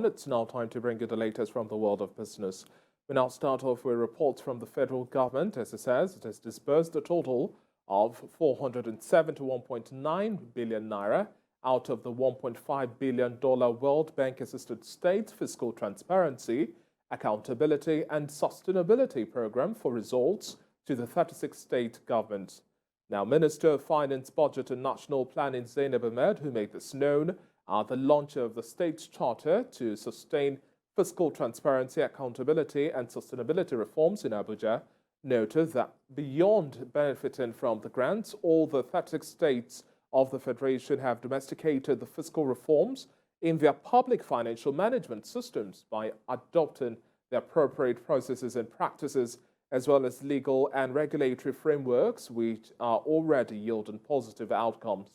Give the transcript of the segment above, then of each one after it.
It's now time to bring you the latest from the world of business. We now start off with reports from the federal government. As it says, it has disbursed a total of 471.9 billion naira out of the $1.5 billion World Bank assisted state fiscal transparency, accountability, and sustainability program for results to the 36 state governments. Now, Minister of Finance, Budget and National Planning Zainab Ahmed, who made this known at the launch of the state's charter to sustain fiscal transparency, accountability, and sustainability reforms in Abuja, noted that beyond benefiting from the grants, all the 36 states of the Federation have domesticated the fiscal reforms in their public financial management systems by adopting the appropriate processes and practices, as well as legal and regulatory frameworks, which are already yielding positive outcomes.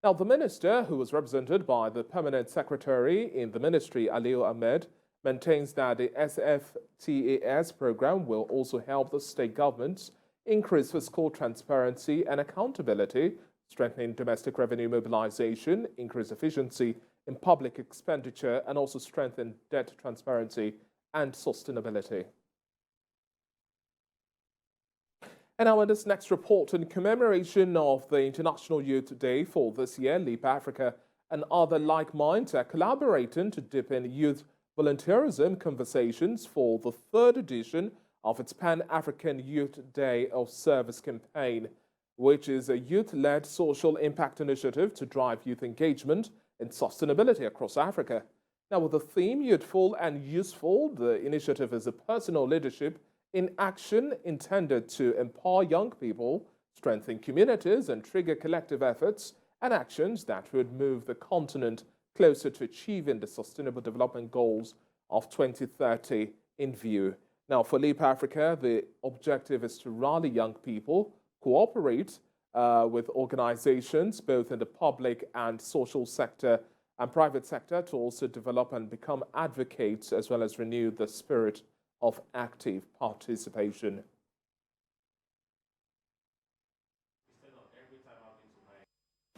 Now, the minister, who was represented by the permanent secretary in the ministry, Aliyu Ahmed, maintains that the SFTAS program will also help the state governments increase fiscal transparency and accountability, strengthening domestic revenue mobilization, increase efficiency in public expenditure, and also strengthen debt transparency and sustainability. And now in this next report, in commemoration of the International Youth Day for this year, Leap Africa and other like minds are collaborating to deepen youth volunteerism conversations for the third edition of its Pan-African Youth Day of Service campaign, which is a youth-led social impact initiative to drive youth engagement and sustainability across Africa. Now, with the theme Youthful and Useful, the initiative is a personal leadership in action intended to empower young people, strengthen communities, and trigger collective efforts and actions that would move the continent closer to achieving the Sustainable Development Goals of 2030 in view. Now, for Leap Africa, the objective is to rally young people, cooperate with organizations, both in the public and social sector and private sector, to also develop and become advocates, as well as renew the spirit of active participation.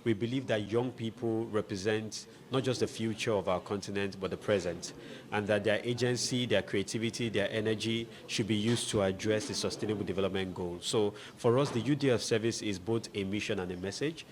We believe that young people represent not just the future of our continent, but the present, and that their agency, their creativity, their energy should be used to address the Sustainable Development Goals. So for us, the Youth Day of Service is both a mission and a message.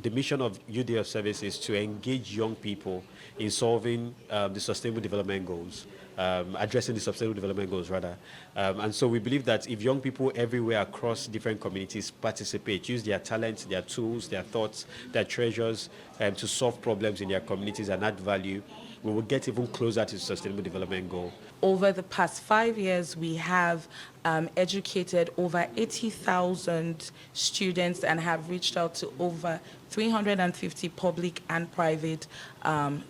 The mission of Youth Day of Service is to engage young people in solving the Sustainable Development Goals. Addressing the Sustainable Development Goals, rather. And so we believe that if young people everywhere across different communities participate, use their talents, their tools, their thoughts, their treasures to solve problems in their communities and add value, we will get even closer to the Sustainable Development Goal. Over the past 5 years, we have educated over 80,000 students and have reached out to over 350 public and private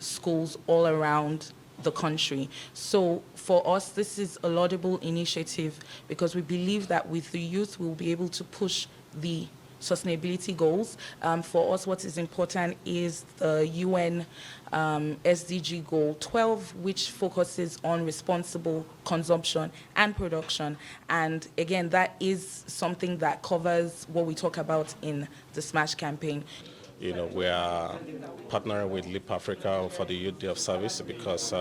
schools all around the country. So for us, this is a laudable initiative because we believe that with the youth, we'll be able to push the sustainability goals. For us, what is important is the UN SDG Goal 12, which focuses on responsible consumption and production. And again, that is something that covers what we talk about in the SMASH campaign. You know, we are partnering with Leap Africa for the Youth Day of Service because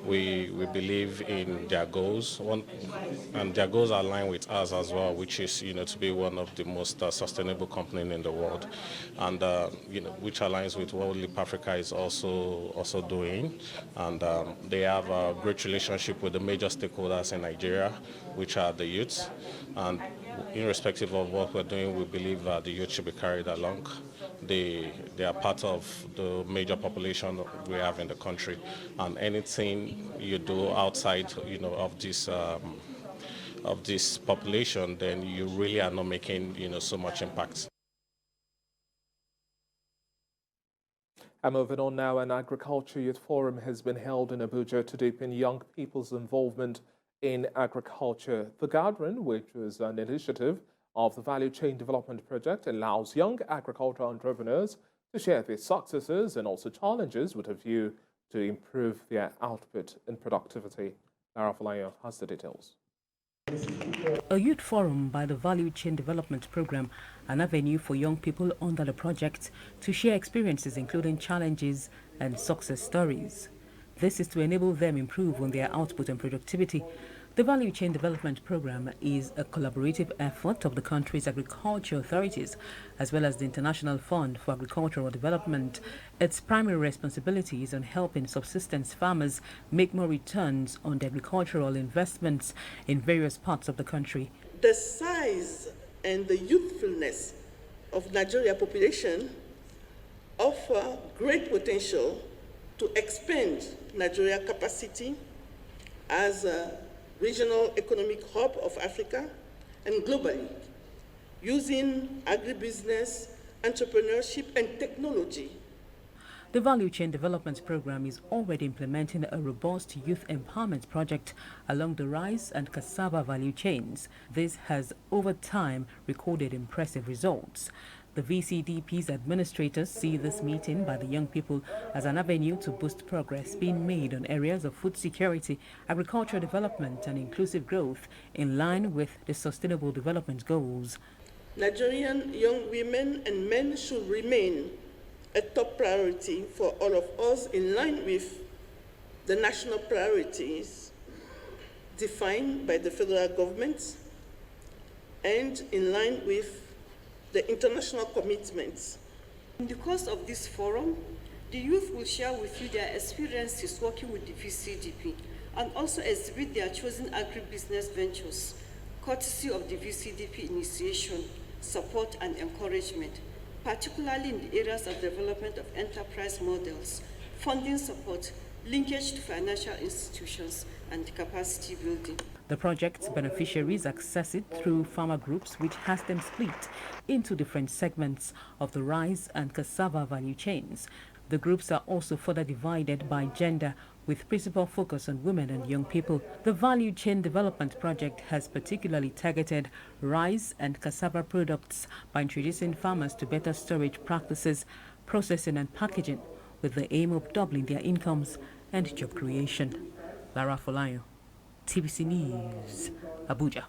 we believe in their goals, and their goals align with us as well, which is, you know, to be one of the most sustainable companies in the world, and you know, which aligns with what Leap Africa is also doing. And they have a great relationship with the major stakeholders in Nigeria, which are the youths. And irrespective of what we're doing, we believe that the youth should be carried along. They are part of the major population we have in the country, and anything you do outside, you know, of this population, then you really are not making, you know, so much impact. And moving on now, an agriculture youth forum has been held in Abuja to deepen young people's involvement in agriculture. The gathering, which was an initiative of the Value Chain Development Project, allows young agricultural entrepreneurs to share their successes and also challenges with a view to improve their output and productivity. Lara Falayo has the details. A youth forum by the Value Chain Development Program, an avenue for young people under the project to share experiences including challenges and success stories. This is to enable them improve on their output and productivity. The Value Chain Development Program is a collaborative effort of the country's agriculture authorities as well as the International Fund for Agricultural Development. Its primary responsibility is on helping subsistence farmers make more returns on their agricultural investments in various parts of the country. The size and the youthfulness of Nigeria population offer great potential to expand Nigeria capacity as a regional economic hub of Africa and globally, using agribusiness, entrepreneurship, and technology. The Value Chain Development Program is already implementing a robust youth empowerment project along the rice and cassava value chains. This has, over time, recorded impressive results. The VCDP's administrators see this meeting by the young people as an avenue to boost progress being made on areas of food security, agricultural development, and inclusive growth in line with the Sustainable Development Goals. Nigerian young women and men should remain a top priority for all of us in line with the national priorities defined by the federal government and in line with the international commitments. In the course of this forum, the youth will share with you their experiences working with the VCDP and also exhibit their chosen agribusiness ventures, courtesy of the VCDP initiation, support and encouragement, particularly in the areas of development of enterprise models, funding support, linkage to financial institutions, and capacity building. The project's beneficiaries access it through farmer groups, which has them split into different segments of the rice and cassava value chains. The groups are also further divided by gender, with principal focus on women and young people. The Value Chain Development Project has particularly targeted rice and cassava products by introducing farmers to better storage practices, processing and packaging, with the aim of doubling their incomes and job creation. Lara Folayo, TBC News, Abuja.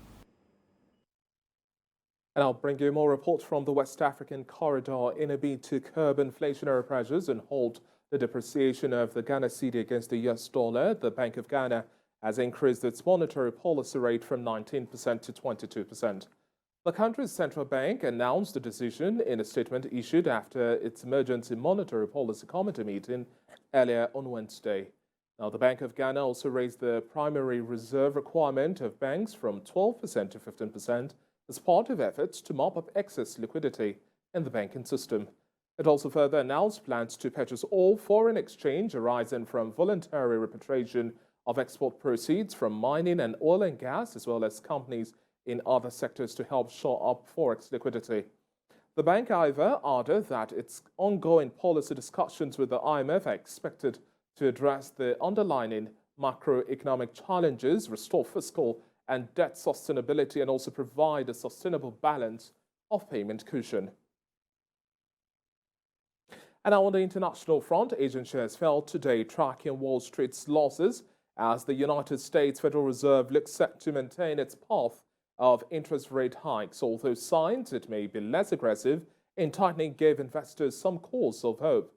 And I'll bring you more reports from the West African corridor. In a bid to curb inflationary pressures and halt the depreciation of the Ghana cedi against the US dollar, the Bank of Ghana has increased its monetary policy rate from 19% to 22%. The country's central bank announced the decision in a statement issued after its emergency monetary policy committee meeting earlier on Wednesday. Now, the Bank of Ghana also raised the primary reserve requirement of banks from 12% to 15% as part of efforts to mop up excess liquidity in the banking system. It also further announced plans to purchase all foreign exchange arising from voluntary repatriation of export proceeds from mining and oil and gas, as well as companies in other sectors to help shore up forex liquidity. The bank, however, added that its ongoing policy discussions with the IMF are expected to address the underlying macroeconomic challenges, restore fiscal and debt sustainability, and also provide a sustainable balance of payment cushion. And now on the international front, Asian shares fell today, tracking Wall Street's losses as the United States Federal Reserve looks set to maintain its path of interest rate hikes, although signs it may be less aggressive in tightening gave investors some cause of hope.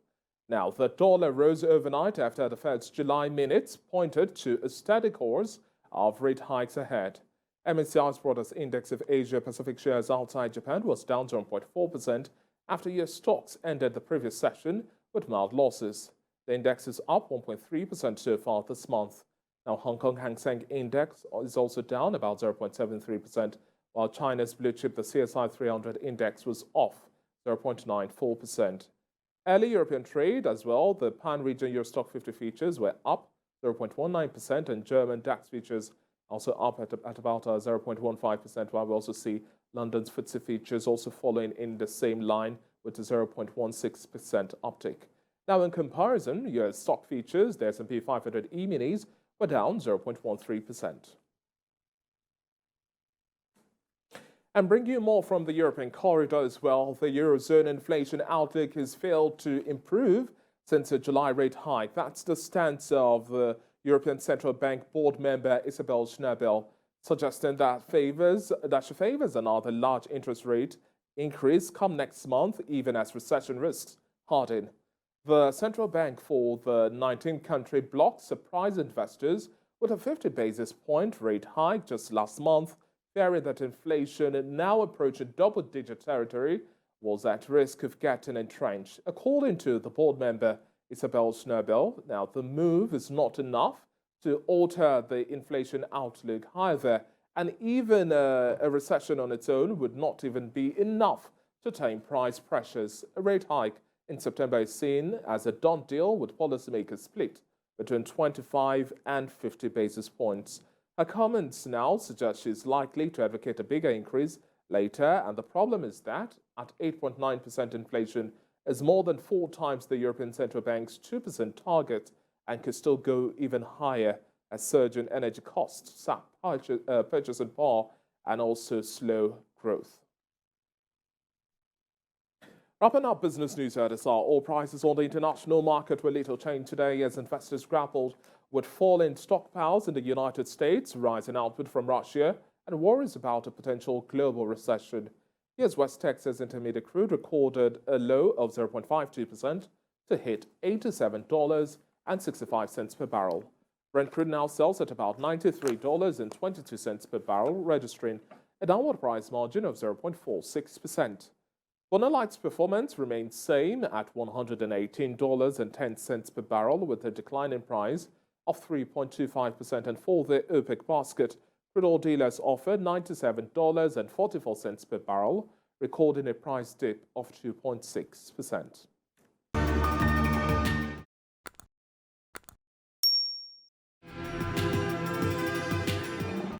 Now, the dollar rose overnight after the Fed's July minutes pointed to a steady course of rate hikes ahead. MSCI's Broadest Index of Asia-Pacific shares outside Japan was down 0.4% after US stocks ended the previous session with mild losses. The index is up 1.3% so far this month. Now, Hong Kong Hang Seng Index is also down about 0.73%, while China's blue chip, the CSI 300 Index, was off 0.94%. Early European trade as well, the pan-region Eurostock 50 futures were up 0.19%, and German DAX futures also up at about 0.15%, while we also see London's FTSE futures also following in the same line with a 0.16% uptick. Now, in comparison, US stock futures, the S&P 500 E-minis were down 0.13%. And bring you more from the European corridor as well. The Eurozone inflation outlook has failed to improve since a July rate hike. That's the stance of the European Central Bank board member Isabel Schnabel, suggesting that she favors another large interest rate increase come next month, even as recession risks harden. The central bank for the 19-country bloc surprised investors with a 50 basis point rate hike just last month, fearing that inflation, now approaching double-digit territory, was at risk of getting entrenched. According to the board member Isabel Schnabel, now the move is not enough to alter the inflation outlook. However, and even a recession on its own would not even be enough to tame price pressures. A rate hike in September is seen as a done deal, with policymakers split between 25 and 50 basis points. Her comments now suggest she's likely to advocate a bigger increase later, and the problem is that at 8.9% inflation is more than 4 times the European Central Bank's 2% target and could still go even higher as surging energy costs sap purchasing power and also slow growth. Wrapping up business news at SR, oil prices on the international market were little changed today as investors grappled with falling stockpiles in the United States, rising output from Russia, and worries about a potential global recession. Here's West Texas Intermediate crude recorded a low of 0.52% to hit $87.65 per barrel. Brent crude now sells at about $93.22 per barrel, registering a downward price margin of 0.46%. Bonelite's performance remains same at $118.10 per barrel, with a decline in price of 3.25%. And for the OPEC basket, crude oil dealers offered $97.44 per barrel, recording a price dip of 2.6%.